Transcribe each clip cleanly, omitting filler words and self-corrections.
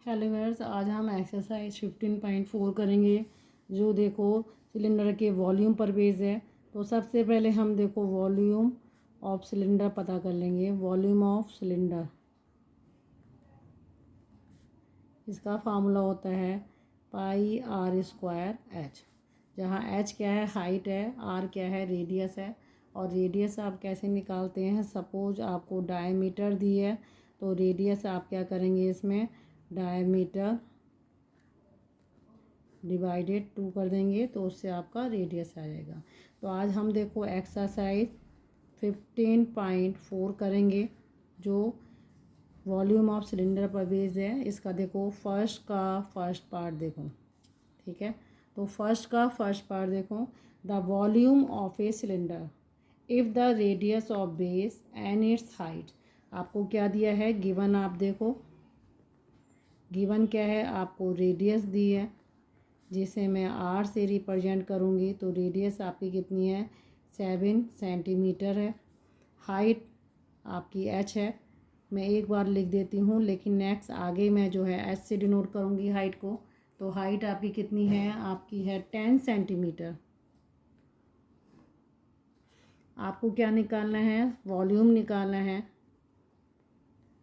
Hello viewers, आज हम exercise 15.4 करेंगे। जो देखो सिलेंडर के वॉल्यूम पर बेस है। तो सबसे पहले हम देखो वॉल्यूम ऑफ सिलेंडर पता कर लेंगे। वॉल्यूम ऑफ सिलेंडर, इसका फार्मूला होता है पाई आर स्क्वायर एच, जहाँ एच क्या है हाइट है, आर क्या है रेडियस है। और रेडियस आप कैसे निकालते हैं, सपोज आपको डायमीटर दी है तो रेडियस आप क्या करेंगे, इसमें डायमीटर डिवाइडेड 2 कर देंगे तो उससे आपका रेडियस आ जाएगा। तो आज हम देखो एक्सरसाइज 15.4 करेंगे, जो वॉल्यूम ऑफ सिलेंडर पर बेस्ड है। इसका देखो फर्स्ट पार्ट देखो, ठीक है। तो फर्स्ट पार्ट देखो, the volume of a cylinder if the radius of base and it's height. आपको क्या दिया है गिवन, आप देखो गिवन क्या है, आपको रेडियस दी है जिसे मैं आर से रिप्रेजेंट करूँगी। तो रेडियस आपकी कितनी है 7 सेंटीमीटर है। हाइट आपकी एच है, मैं एक बार लिख देती हूँ, लेकिन नेक्स्ट आगे मैं जो है एच से डिनोट करूँगी हाइट को। तो हाइट आपकी कितनी है, आपकी है 10 सेंटीमीटर। आपको क्या निकालना है, वॉल्यूम निकालना है।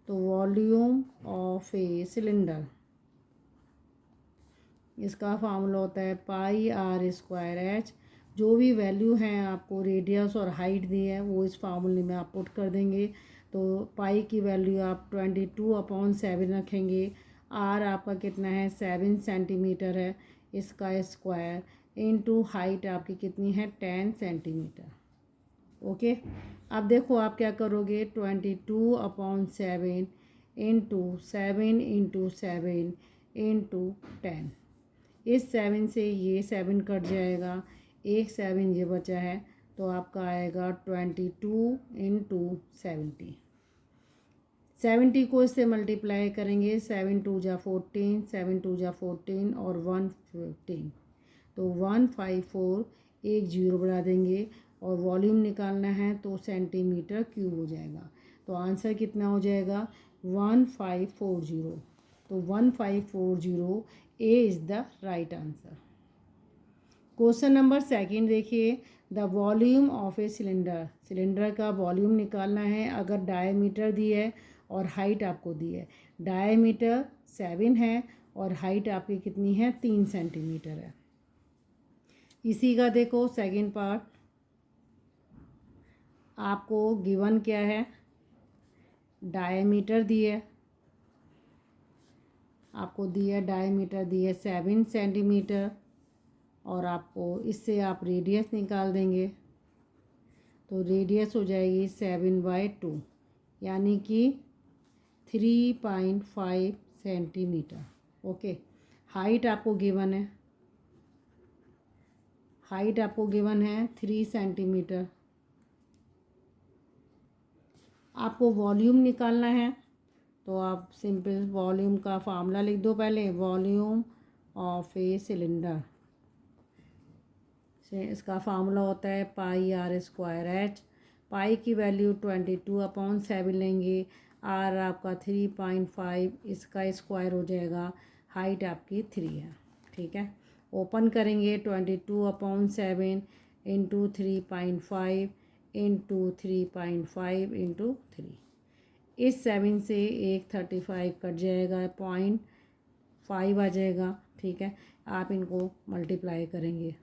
तो वॉल्यूम ऑफ ए सिलेंडर, इसका फार्मूला होता है पाई आर स्क्वायर एच। जो भी वैल्यू है आपको रेडियस और हाइट दी है वो इस फार्मूले में आप पुट कर देंगे। तो पाई की वैल्यू आप 22/7 रखेंगे। आर आपका कितना है 7 सेंटीमीटर है, इसका स्क्वायर इनटू हाइट आपकी कितनी है 10 सेंटीमीटर। ओके, अब देखो आप क्या करोगे, 22/7 इंटू 7 इंटू 10। इस 7 से ये 7 कट जाएगा, एक 7 ये बचा है, तो आपका आएगा 22 इंटू 70 को इससे मल्टीप्लाई करेंगे। 7 2 जा 14, 7 2 जा 14 और 1 15, तो 154, एक जीरो बढ़ा देंगे और वॉल्यूम निकालना है तो सेंटीमीटर क्यूब हो जाएगा। तो आंसर कितना हो जाएगा 1540। तो 1540 A is the right answer. Question number second देखिए, the volume of a cylinder, cylinder का वॉल्यूम निकालना है। अगर डायमीटर दी है और हाइट आपको दी है, डायमीटर 7 है और हाइट आपकी कितनी है 3 सेंटीमीटर है। इसी का देखो सेकंड पार्ट, आपको गिवन क्या है, डायमीटर दी है, आपको दी है डायमीटर दी है 7 सेंटीमीटर और आपको इससे आप रेडियस निकाल देंगे। तो रेडियस हो जाएगी 7/2, यानी कि 3.5 सेंटीमीटर। ओके, हाइट आपको गिवन है, हाइट आपको गिवन है 3 सेंटीमीटर। आपको वॉल्यूम निकालना है तो आप सिंपल वॉल्यूम का फार्मूला लिख दो पहले, वॉल्यूम ऑफ ए सिलेंडर से इसका फार्मूला होता है पाई आर स्क्वायर एच। पाई की वैल्यू 22/7 लेंगे, आर आपका 3.5, इसका स्क्वायर हो जाएगा, हाइट आपकी 3 है, ठीक है। ओपन करेंगे 22/7 इंटू 3.5 इंटू 3.5 इंटू 3। इस 7 से एक 35 कट जाएगा, 0.5 आ जाएगा, ठीक है। आप इनको मल्टीप्लाई करेंगे,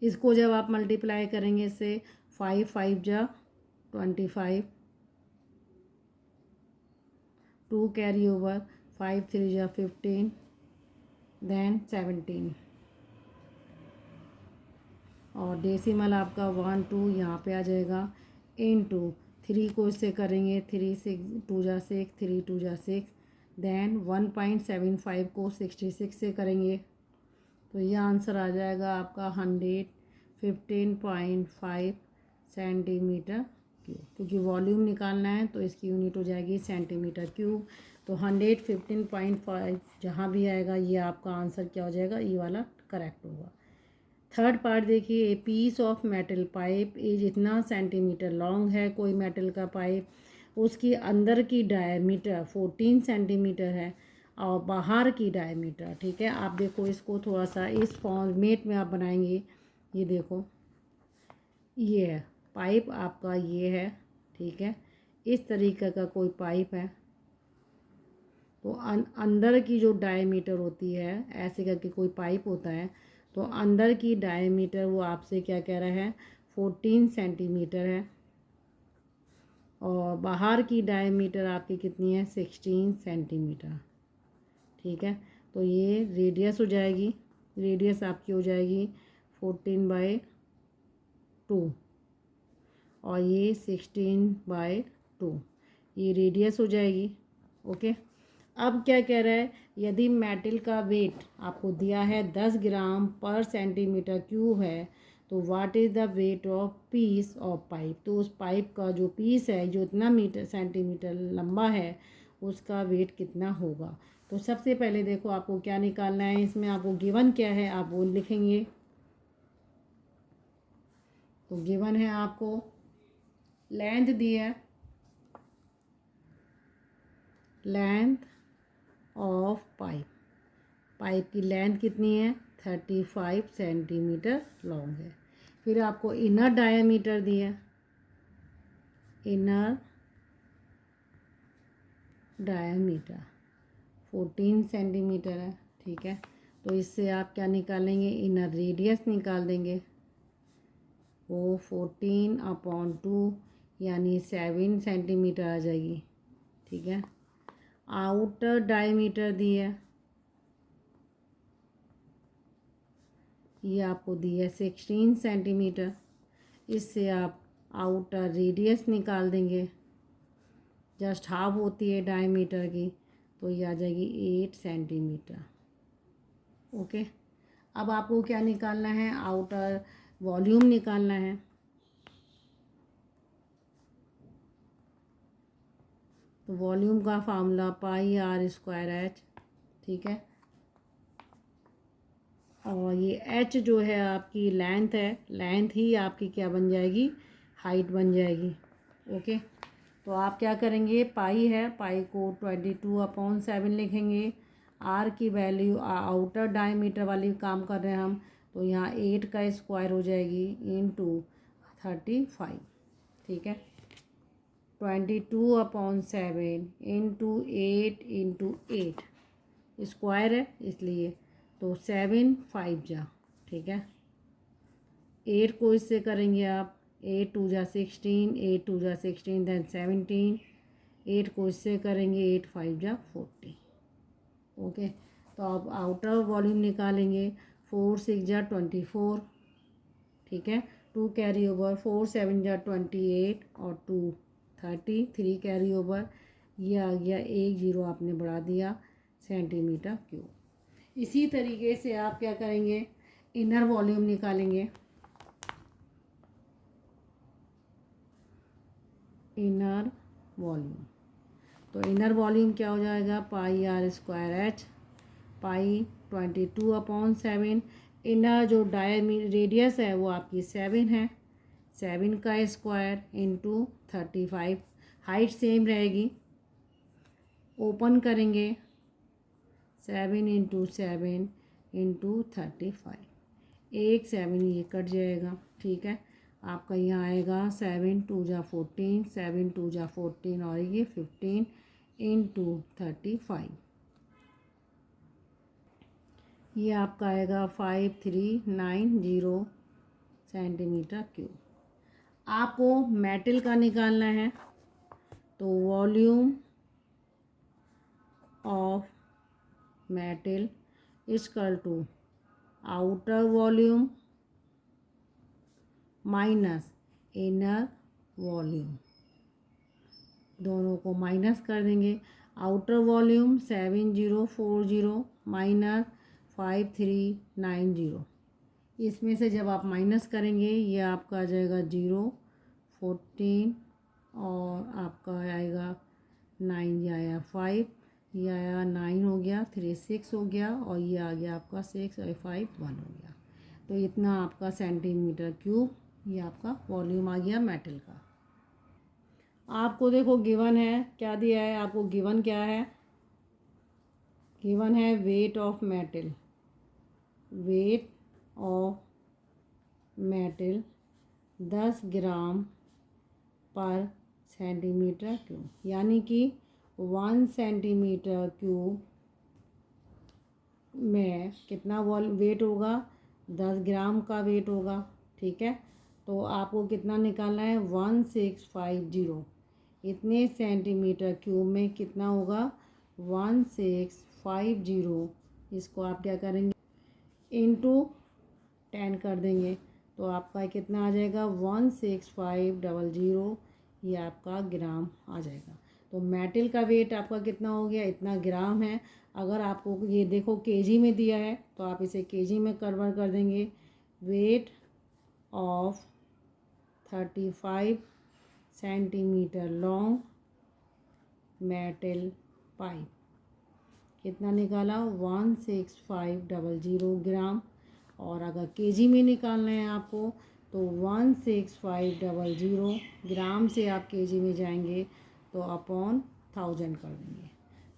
इसको जब आप मल्टीप्लाई करेंगे इससे 5 5 जा 25, 2 कैरी ओवर, 5 3 जा 15, देन 17 और डेसिमल आपका 1 2 यहाँ पे आ जाएगा। इनटू 3 को इससे करेंगे, 3 6 2 जा 6, 3 2 जा 6, देन 1.75 को 66 से करेंगे तो ये आंसर आ जाएगा आपका 115.5 सेंटीमीटर क्यूब। क्योंकि वॉल्यूम निकालना है तो इसकी यूनिट हो जाएगी सेंटीमीटर क्यूब। तो 115.5 जहाँ भी आएगा ये आपका आंसर क्या हो जाएगा, ये वाला करेक्ट होगा। थर्ड पार्ट देखिए, a piece of metal pipe is इतना सेंटीमीटर लॉन्ग है। कोई मेटल का पाइप उसकी अंदर की डायमीटर 14 सेंटीमीटर है और बाहर की डायमीटर, ठीक है। आप देखो इसको थोड़ा सा इस फॉर्मेट में आप बनाएंगे। ये देखो ये है पाइप आपका, ये है, ठीक है। इस तरीके का कोई पाइप है तो अंदर की जो डायमीटर होती है, ऐसे करके कोई पाइप होता है तो अंदर की डायमीटर वो आपसे क्या कह रहा है 14 सेंटीमीटर है और बाहर की डायमीटर आपकी कितनी है 16 सेंटीमीटर, ठीक है। तो ये रेडियस हो जाएगी, रेडियस आपकी हो जाएगी 14/2 और ये 16/2, ये रेडियस हो जाएगी। ओके, अब क्या कह रहा है, यदि मेटल का वेट आपको दिया है 10 ग्राम पर सेंटीमीटर क्यूब है तो what is the weight of peace of pipe. तो उस पाइप का जो पीस है जो इतना मीटर सेंटीमीटर लंबा है उसका वेट कितना होगा। तो सबसे पहले देखो आपको क्या निकालना है, इसमें आपको गिवन क्या है आप वो लिखेंगे। तो गिवन है आपको लेंथ दी है, लेंथ ऑफ पाइप, पाइप की लेंथ कितनी है 35 सेंटीमीटर लॉन्ग है। फिर आपको इनर डायमीटर दिया, इनर डायमीटर 14 सेंटीमीटर है, ठीक है। तो इससे आप क्या निकालेंगे, इनर रेडियस निकाल देंगे, वो 14/2 यानी 7 सेंटीमीटर आ जाएगी, ठीक है। आउटर डायमीटर दी है, ये आपको दी है 16 सेंटीमीटर, इससे आप आउटर रेडियस निकाल देंगे, जस्ट हाफ होती है डायमीटर की, तो ये आ जाएगी 8 सेंटीमीटर। ओके, अब आपको क्या निकालना है, आउटर वॉल्यूम निकालना है। तो वॉल्यूम का फार्मूला πr²h, ठीक है। और ये h जो है आपकी लेंथ है, लेंथ ही आपकी क्या बन जाएगी, हाइट बन जाएगी। ओके, तो आप क्या करेंगे, पाई है, पाई को 22/7 लिखेंगे। आर की वैल्यू आउटर डायमीटर वाली काम कर रहे हैं हम, तो यहाँ 8 का स्क्वायर हो जाएगी इंटू 35, ठीक है। 22/7 इंटू 8 स्क्वायर है इसलिए, तो 7 5 जा, ठीक है। 8 को इससे करेंगे आप, 8 2 जा 16, 8 2 जा 16 दैन 17, 8 को इससे करेंगे 8 5 जा 40। ओके, तो आप आउटर वॉल्यूम निकालेंगे, 4 6 जा 24, ठीक है। 2 कैरी ओवर, 4 7 जा 28 और 2 30, 3 कैरी ओवर, ये आ गया 1 0 आपने बढ़ा दिया सेंटीमीटर क्यूब। इसी तरीके से आप क्या करेंगे, इनर वॉल्यूम निकालेंगे। इनर वॉल्यूम, तो इनर वॉल्यूम क्या हो जाएगा, πr²h, पाई 22/7। इनर जो रेडियस है वो आपकी 7 है, 7 का स्क्वायर इंटू 35, हाइट सेम रहेगी, ओपन करेंगे 7 इंटू 7 इंटू 35, 1 7 ये कट जाएगा, ठीक है। आपका यहाँ आएगा 7 2 जा 14, 7 2 जा 14 और ये 15 इंटू 35, ये आपका आएगा 5390 सेंटीमीटर क्यूब। आपको मेटल का निकालना है, तो volume of metal equal to outer volume minus inner volume, दोनों को माइनस कर देंगे। आउटर वॉल्यूम 7040 माइनस 5390, इसमें से जब आप माइनस करेंगे ये आपका आ जाएगा 0 14 और आपका आएगा 9, ये आया 5, ये आया 9 हो गया, 3 6 हो गया और ये आ गया आपका 6 और 5 1 हो गया। तो इतना आपका सेंटीमीटर क्यूब ये आपका वॉल्यूम आ गया मेटल का। आपको देखो गिवन है, क्या दिया है आपको, गिवन क्या है, गिवन है weight of metal, weight of metal 10 ग्राम पर सेंटीमीटर क्यूब, यानी कि 1 सेंटीमीटर क्यूब में कितना वेट होगा, 10 ग्राम का वेट होगा। ठीक है, तो आपको कितना निकालना है, 1650, इतने सेंटीमीटर क्यूब में कितना होगा, 1650। इसको आप क्या करेंगे, इंटू 10 कर देंगे, तो आपका कितना आ जाएगा, 16500, ये आपका ग्राम आ जाएगा। तो मेटल का वेट आपका कितना हो गया, इतना ग्राम है। अगर आपको ये देखो केजी में दिया है तो आप इसे केजी में कन्वर्ट कर देंगे। Weight of 35 centimetre long metal pipe, कितना निकाला, 16500 ग्राम। और अगर केजी में निकालना है आपको तो 16500 ग्राम से आप केजी में जाएंगे तो अपॉन 1000 कर देंगे।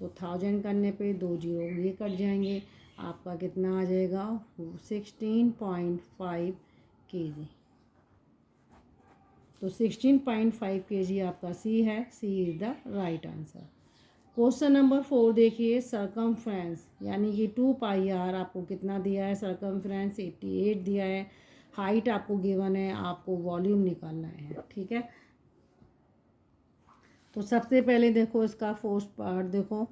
तो 1000 करने पे 2 जीरो ये कट जाएंगे, आपका कितना आ जाएगा, 16.5 केजी। तो 16.5 केजी आपका सी है, C is the right answer. Question number 4 देखिए, सरकमफ्रेंस यानी कि 2 पाई आर आपको कितना दिया है, सरकमफ्रेंस 88 दिया है, हाइट आपको गिवन है, आपको वॉल्यूम निकालना है। ठीक है, तो सबसे पहले देखो इसका फर्स्ट पार्ट देखो,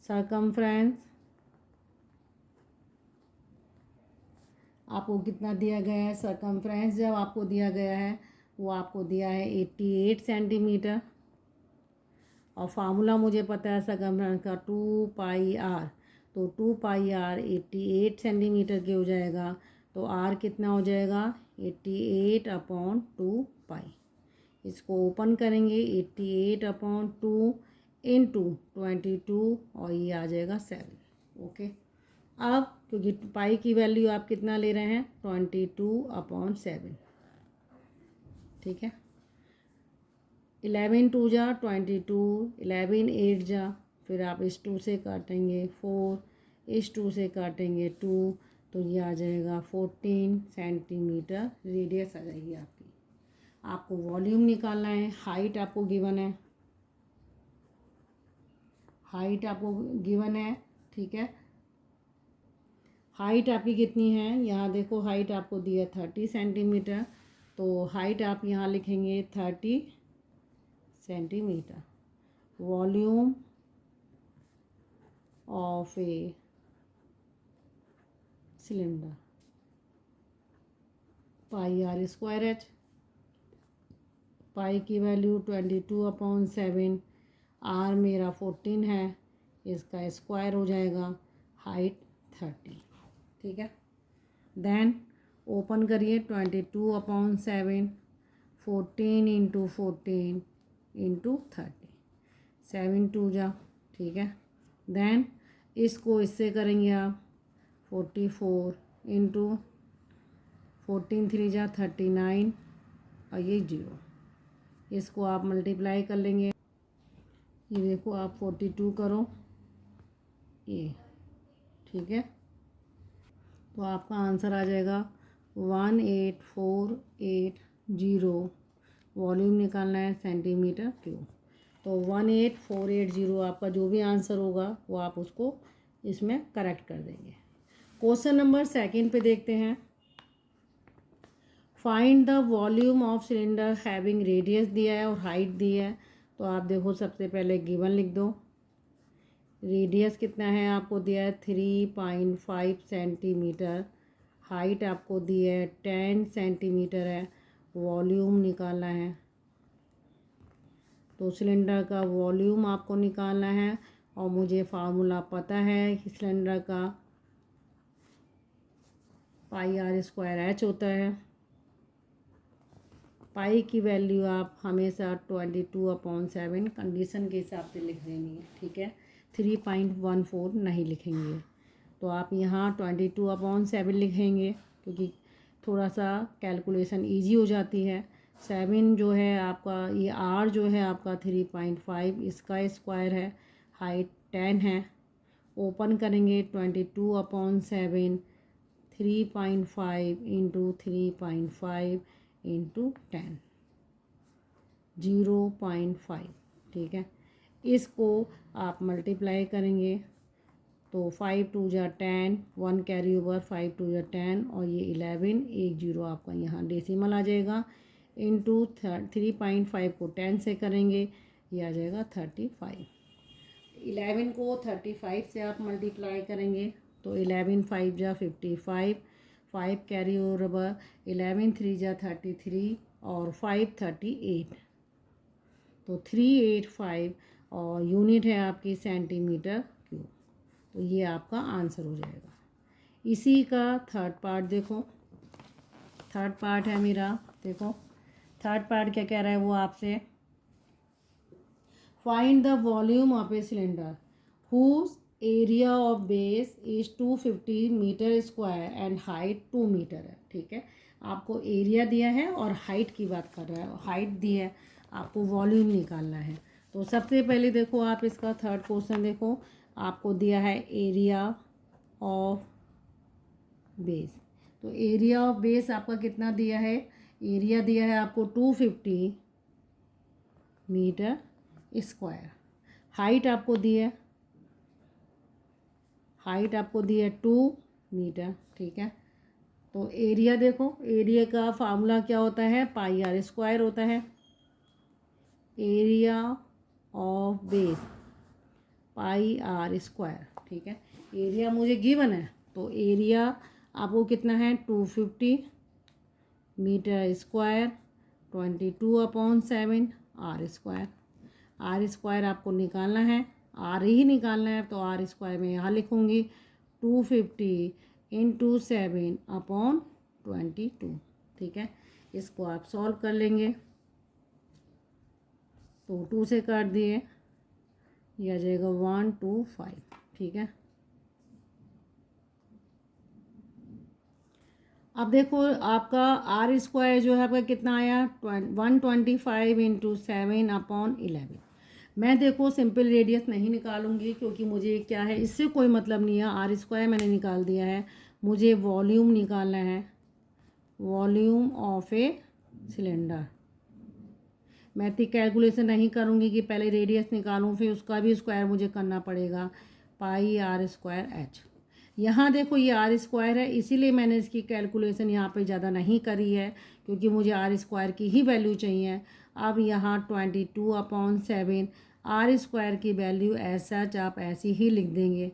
सरकमफ्रेंस आपको कितना दिया गया है, सरकमफ्रेंस जब आपको दिया गया है वो आपको दिया है 88 सेंटीमीटर, और फार्मूला मुझे पता है सरकमफ्रेंस का 2 पाई आर, तो 2 पाई आर 88 सेंटीमीटर के हो जाएगा, तो आर कितना हो जाएगा, 88 अपॉन 2 पाई। इसको ओपन करेंगे, 88 अपॉन 2 इंटू 22, और ये आ जाएगा 7। ओके, अब क्योंकि पाई की वैल्यू आप कितना ले रहे हैं, 22 अपॉन 7। ठीक है, 11 2 जा 22, 11 8 जा, फिर आप इस 2 से काटेंगे 4, इस 2 से काटेंगे 2, तो ये आ जाएगा 14 सेंटीमीटर रेडियस आ जाएगी आपकी। आपको वॉल्यूम निकालना है, हाइट आपको गिवन है, हाइट आपको गिवन है। ठीक है, हाइट आपकी कितनी है, यहाँ देखो हाइट आपको दी है 30 सेंटीमीटर, तो हाइट आप यहाँ लिखेंगे 30 centimetre. Volume of a cylinder pi are square H, pi की वैल्यू 22 अपॉन 7, आर मेरा 14 है, इसका स्क्वायर हो जाएगा, हाइट 30। ठीक है, देन ओपन करिए, 22 अपॉन 7, 14 इंटू 14 इंटू 30, 7 2 जा। ठीक है, देन इसको इससे करेंगे आप, 44 इंटू 14 3 जा 39, और ये 0, इसको आप मल्टीप्लाई कर लेंगे, ये देखो आप 42 करो ये। ठीक है, तो आपका आंसर आ जाएगा 18480। वॉल्यूम निकालना है सेंटीमीटर क्यूब, तो 18480 आपका जो भी आंसर होगा वो आप उसको इसमें करेक्ट कर देंगे। क्वेश्चन नंबर 2 पे देखते हैं, find the volume of cylinder having radius दिया है और हाइट दी है। तो आप देखो सबसे पहले गिवन लिख दो, रेडियस कितना है आपको दिया है 3.5 सेंटीमीटर, हाइट आपको दी है 10 सेंटीमीटर है, वॉल्यूम निकालना है, तो सिलेंडर का वॉल्यूम आपको निकालना है, और मुझे फार्मूला पता है कि सिलेंडर का पाई आर स्क्वायर एच होता है। पाई की वैल्यू आप हमेशा 22 अपॉन 7 कंडीशन के हिसाब से लिख देनी है। ठीक है, 3.14 नहीं लिखेंगे, तो आप यहाँ 22 अपॉन 7 लिखेंगे, क्योंकि थोड़ा सा कैलकुलेशन इजी हो जाती है। 7 जो है आपका, ये R जो है आपका 3.5, इसका स्क्वायर है। हाइट 10 है। ओपन करेंगे 22/7, 3.5 इंटू 3.5 इंटू 10, 0.5। ठीक है, इसको आप मल्टीप्लाई करेंगे तो 5 2 जा 10, 1 कैरी ओवर, 5 2 जा 10 और ये 11, एक जीरो आपका यहाँ डेसिमल आ जाएगा। इंटू 3.5 को 10 से करेंगे, ये आ जाएगा 35। 11 को 35 से आप मल्टीप्लाई करेंगे तो 11 5 जा 55, 5 कैरी ओवर, 11 3 जा 33 और 5 38, तो 385 और यूनिट है आपकी सेंटीमीटर क्यूब। तो ये आपका आंसर हो जाएगा। इसी का थर्ड पार्ट देखो। थर्ड पार्ट है मेरा, देखो थर्ड पार्ट क्या कह रहा है वो आपसे। Find the volume of a cylinder whose area of base is 250 metre square and height 2 metre है। ठीक है, आपको एरिया दिया है और हाइट की बात कर रहा है, हाइट दी है, आपको वॉल्यूम निकालना है। तो सबसे पहले देखो आप इसका थर्ड क्वेश्चन देखो, आपको दिया है एरिया ऑफ बेस। तो एरिया ऑफ बेस आपका कितना दिया है, एरिया दिया है आपको 250 मीटर स्क्वायर। हाइट आपको दी है, हाइट आपको दी है 2 मीटर। ठीक है, तो एरिया देखो, एरिया का फार्मूला क्या होता है, पाई आर स्क्वायर होता है। Area of base pi are square. ठीक है, एरिया मुझे गिवन है तो एरिया आपको कितना है 250 metre square, 22/7 R square. R square आपको निकालना है, आर ही निकालना है, तो आर स्क्वायर में यहाँ लिखूँगी 250 इंटू 7/22। ठीक है, इसको आप सॉल्व कर लेंगे तो 2 से काट दिए, यह आ जाएगा 125। ठीक है, अब देखो आपका आर स्क्वायर जो है आपका कितना आया 125 इंटू 7/11। मैं देखो सिंपल रेडियस नहीं निकालूंगी क्योंकि मुझे क्या है, इससे कोई मतलब नहीं है। आर स्क्वायर मैंने निकाल दिया है, मुझे वॉल्यूम निकालना है, वॉल्यूम ऑफ ए सिलेंडर। मैं इतनी कैलकुलेशन नहीं करूँगी कि पहले रेडियस निकालूँ फिर उसका भी स्क्वायर मुझे करना पड़ेगा। पाई आर स्क्वायर एच, यहाँ देखो ये आर स्क्वायर है, इसीलिए मैंने इसकी कैलकुलेशन यहाँ पे ज़्यादा नहीं करी है क्योंकि मुझे आर स्क्वायर की ही वैल्यू चाहिए। अब यहाँ 22/7 आर स्क्वायर की वैल्यू ऐसा आप ऐसी ही लिख देंगे,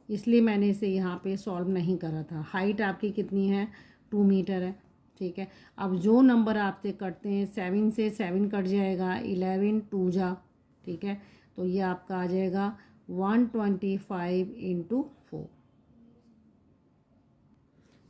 इसलिए मैंने इसे यहाँ पे सॉल्व नहीं करा था। हाइट आपकी कितनी है 2 मीटर है। ठीक है, अब जो नंबर आपसे कटते हैं 7 से 7 कट जाएगा, 11 2 जा। ठीक है, तो ये आपका आ जाएगा 125 इंटू 4।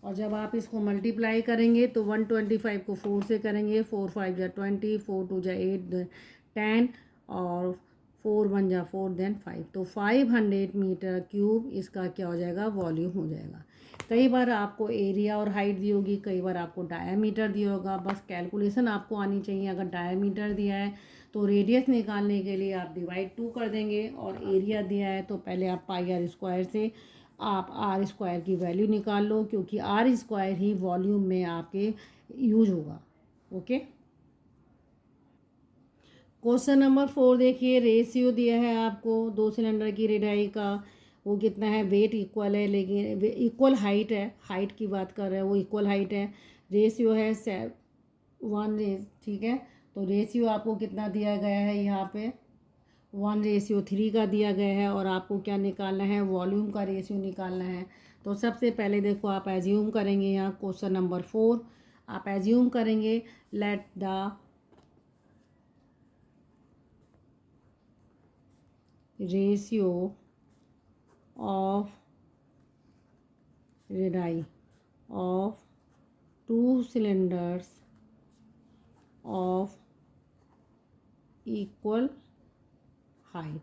और जब आप इसको मल्टीप्लाई करेंगे तो 125 को 4 से करेंगे, 4 5 जा 20, 4 2 जा 8 10 और 4 1 जा 4 देन 5, तो 500 मीटर क्यूब इसका क्या हो जाएगा, वॉल्यूम हो जाएगा। कई बार आपको एरिया और हाइट दी होगी, कई बार आपको डायामीटर दिया होगा, बस कैलकुलेशन आपको आनी चाहिए। अगर डायामीटर दिया है तो रेडियस निकालने के लिए आप डिवाइड 2 कर देंगे, और एरिया दिया है तो पहले आप पाई आर स्क्वायर से आप आर स्क्वायर की वैल्यू निकाल लो, क्योंकि आर स्क्वायर ही वॉल्यूम में आपके यूज होगा। ओके, क्वेश्चन नंबर 4 देखिए, रेशियो दिया है आपको दो सिलेंडर की रेडाई का, वो कितना है, वेट इक्वल है लेकिन इक्वल हाइट है, हाइट की बात कर रहे हैं, वो इक्वल हाइट है। रेशियो है 1। ठीक है, तो रेशियो आपको कितना दिया गया है, यहाँ पे 1:3 का दिया गया है, और आपको क्या निकालना है, वॉल्यूम का रेशियो निकालना है। तो सबसे पहले देखो आप एज्यूम करेंगे, यहाँ क्वेश्चन नंबर 4 आप एज्यूम करेंगे, let the ratio of radii of 2 cylinders of equal height,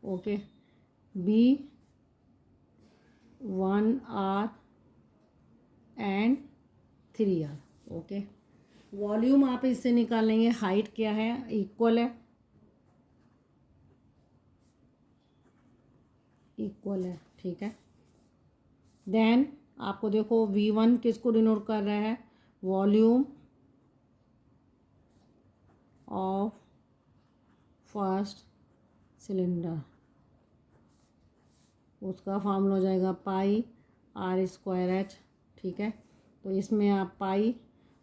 okay, be 1R and 3R। okay, volume आप इससे निकाल लेंगे, हाइट क्या है, इक्वल है, इक्वल है, ठीक है। देन आपको देखो V1 किसको डिनोट कर रहा है, वॉल्यूम ऑफ फर्स्ट सिलेंडर, उसका फार्मूला हो जाएगा पाई आर स्क्वायर एच, ठीक है। तो इसमें आप पाई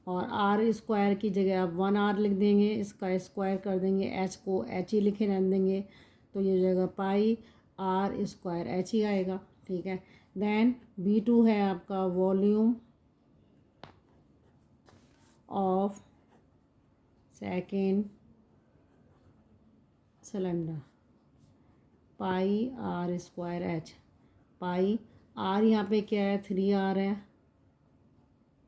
और आर स्क्वायर की जगह आप 1r लिख देंगे, इसका स्क्वायर कर देंगे, एच को एच ही लिखे रहने देंगे, तो ये हो जाएगा पाई आर स्क्वायर एच ही आएगा, ठीक है। देन V2 है आपका volume of second cylinder, pi are square H, pi R यहाँ पे क्या है 3r है,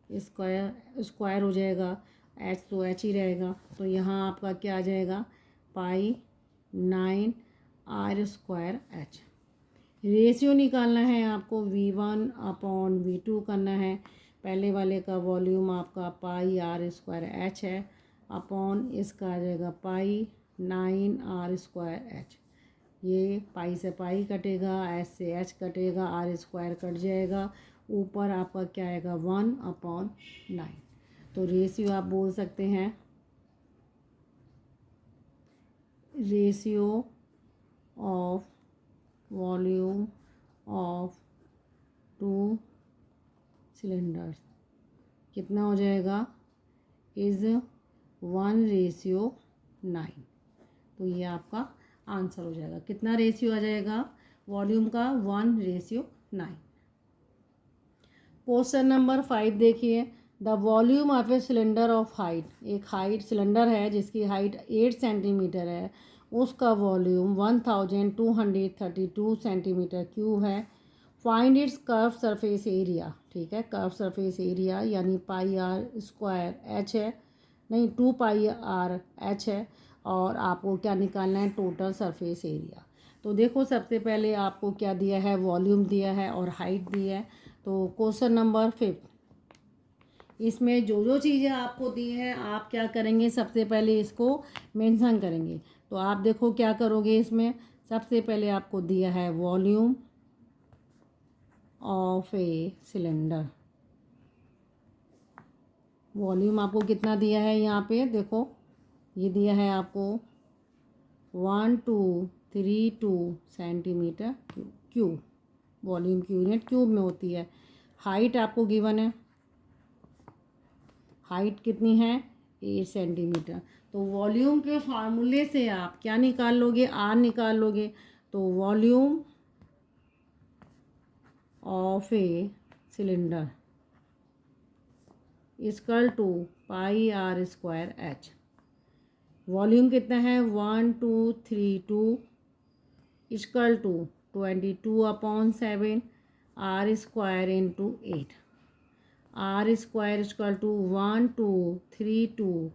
स्क्वायर स्क्वायर हो जाएगा, एच तो एच ही रहेगा, तो यहाँ आपका क्या आ जाएगा पाई 9r स्क्वायर एच। रेशियो निकालना है आपको, V1 अपॉन V2 करना है। पहले वाले का वॉल्यूम आपका पाई आर स्क्वायर एच है, अपॉन इसका आ जाएगा पाई 9r स्क्वायर एच। ये पाई से पाई कटेगा, एच से एच कटेगा, आर स्क्वायर कट जाएगा, ऊपर आपका क्या आएगा 1/9। तो रेशियो आप बोल सकते हैं, ratio of volume of to cylinders कितना हो जाएगा, इज़ 1:9। तो ये आपका आंसर हो जाएगा, कितना रेशियो आ जाएगा वॉल्यूम का, 1:9। क्वेश्चन नंबर 5 देखिए, the volume of a cylinder of height, एक हाइट सिलेंडर है जिसकी हाइट 8 सेंटीमीटर है, उसका वॉल्यूम 1232 सेंटीमीटर क्यूब है। Find its curve surface area, ठीक है। कर्व सरफेस एरिया यानी पाई आर स्क्वायर एच है, नहीं 2 पाई आर एच है, और आपको क्या निकालना है, टोटल सरफेस एरिया। तो देखो सबसे पहले आपको क्या दिया है, वॉल्यूम दिया है और हाइट दी है। तो क्वेश्चन नंबर 5, इसमें जो जो चीज़ें आपको दी हैं आप क्या करेंगे, सबसे पहले इसको मेंशन करेंगे। तो आप देखो क्या करोगे, इसमें सबसे पहले आपको दिया है volume of a cylinder, volume आपको कितना दिया है, यहाँ पे देखो ये दिया है आपको 1232 सेंटीमीटर क्यूब, वॉल्यूम की यूनिट क्यूब में होती है। हाइट आपको गिवन है, हाइट कितनी है 8 सेंटीमीटर। तो वॉल्यूम के फार्मूले से आप क्या निकाल लोगे, आर निकाल लोगे। तो volume of a cylinder equal to pi are square H. Volume कितना है 1232 equal to 22/7 R square into 8, R square equal to 1232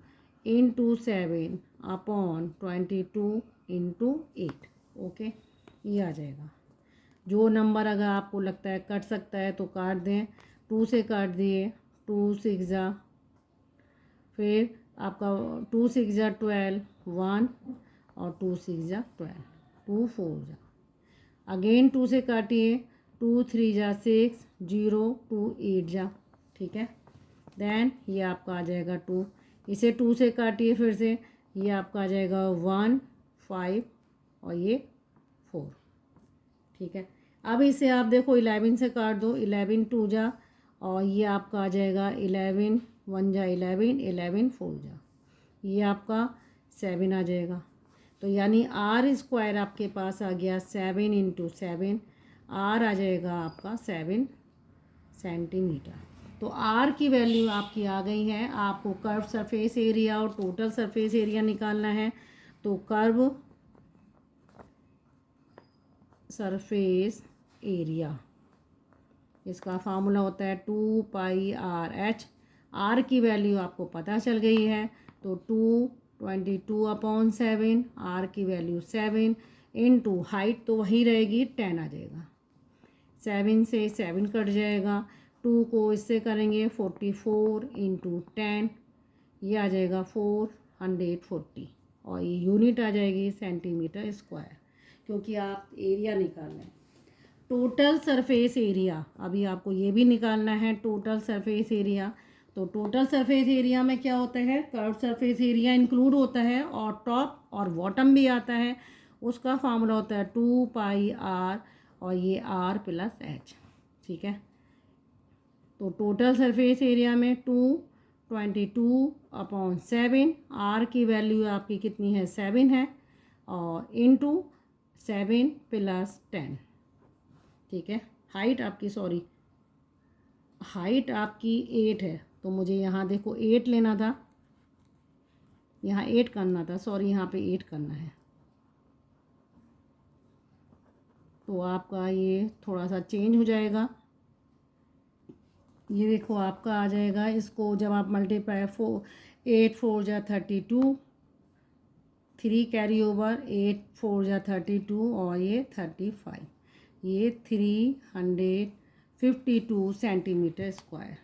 into 7/22 okay, ये आ जाएगा। जो नंबर अगर आपको लगता है कट सकता है तो काट दें, 2 से काट दिए, 2 6 जा, फिर आपका 2 6 जा 12 1, और 2 6 जा 12, 2 4 जा, अगेन 2 से काटिए, 2 3 जा 6 0 2 8 जा, ठीक है। देन ये आपका आ जाएगा 2, इसे 2 से काटिए फिर से, ये आपका आ जाएगा 1 5 और ये 4, ठीक है। अब इसे आप देखो 11 से काट दो, 11 2 जा, और ये आपका आ जाएगा 11 1 जा 11 11 4 जा, ये आपका 7 आ जाएगा। तो यानी आर स्क्वायर आपके पास आ गया 7 इंटू 7, आर आ जाएगा आपका 7 सेंटीमीटर। तो आर की वैल्यू आपकी आ गई है। आपको कर्व सरफेस एरिया और टोटल सरफेस एरिया निकालना है। तो कर्व सरफेस एरिया, इसका फार्मूला होता है 2 पाई आर एच। आर की वैल्यू आपको पता चल गई है, तो 22/7, आर की वैल्यू 7 इंटू हाइट तो वही रहेगी 10 आ जाएगा, 7 से 7 कट जाएगा, 2 को इससे करेंगे 44 इंटू 10, ये आ जाएगा 440 और ये यूनिट आ जाएगी सेंटीमीटर स्क्वायर, क्योंकि आप एरिया निकालना है। टोटल सरफेस एरिया, अभी आपको ये भी निकालना है टोटल सरफेस एरिया। तो टोटल सरफेस एरिया में क्या होता है, कर्व सरफेस एरिया इंक्लूड होता है और टॉप और बॉटम भी आता है। उसका फार्मूला होता है 2πr और ये r + h, ठीक है। तो टोटल सरफेस एरिया में 222/7, r की वैल्यू आपकी कितनी है 7 है, और इंटू 7 + 10, ठीक है। हाइट आपकी 8 है, तो मुझे यहाँ देखो 8 लेना था, यहाँ 8 करना था, सॉरी यहाँ पे 8 करना है। तो आपका ये थोड़ा सा चेंज हो जाएगा। ये देखो आपका आ जाएगा, इसको जब आप मल्टीप्लाई 8 4 जा 32, 3 कैरी ओवर, 8 4 जा 32 और ये 35, ये 352 सेंटीमीटर स्क्वायर।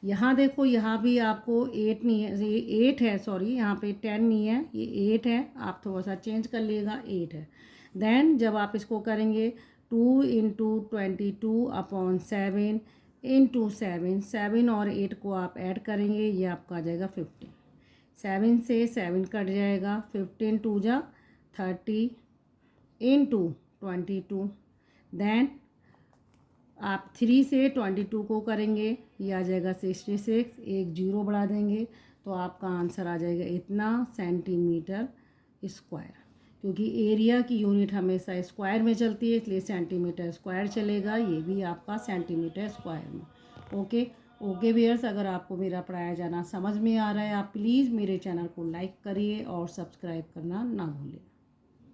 यहाँ देखो, यहाँ भी आपको 8 नहीं है, ये 8 है, सॉरी यहाँ पे 10 नहीं है, ये 8 है, आप थोड़ा सा चेंज कर लीजिएगा, 8 है। देन जब आप इसको करेंगे 2 × 22/7 इंटू 7 और 8 को आप ऐड करेंगे, ये आपका आ जाएगा 15। 7 से 7 कट जाएगा, 15 2 जा 30 इंटू 22। देन आप 3 से 22 को करेंगे, ये आ जाएगा 66, एक 0 बढ़ा देंगे तो आपका आंसर आ जाएगा इतना सेंटीमीटर स्क्वायर। क्योंकि एरिया की यूनिट हमेशा स्क्वायर में चलती है, इसलिए सेंटीमीटर स्क्वायर चलेगा, ये भी आपका सेंटीमीटर स्क्वायर में। ओके व्यूअर्स, अगर आपको मेरा पढ़ाया जाना समझ में आ रहा है, आप प्लीज़ मेरे चैनल को लाइक करिए और सब्सक्राइब करना ना भूलें।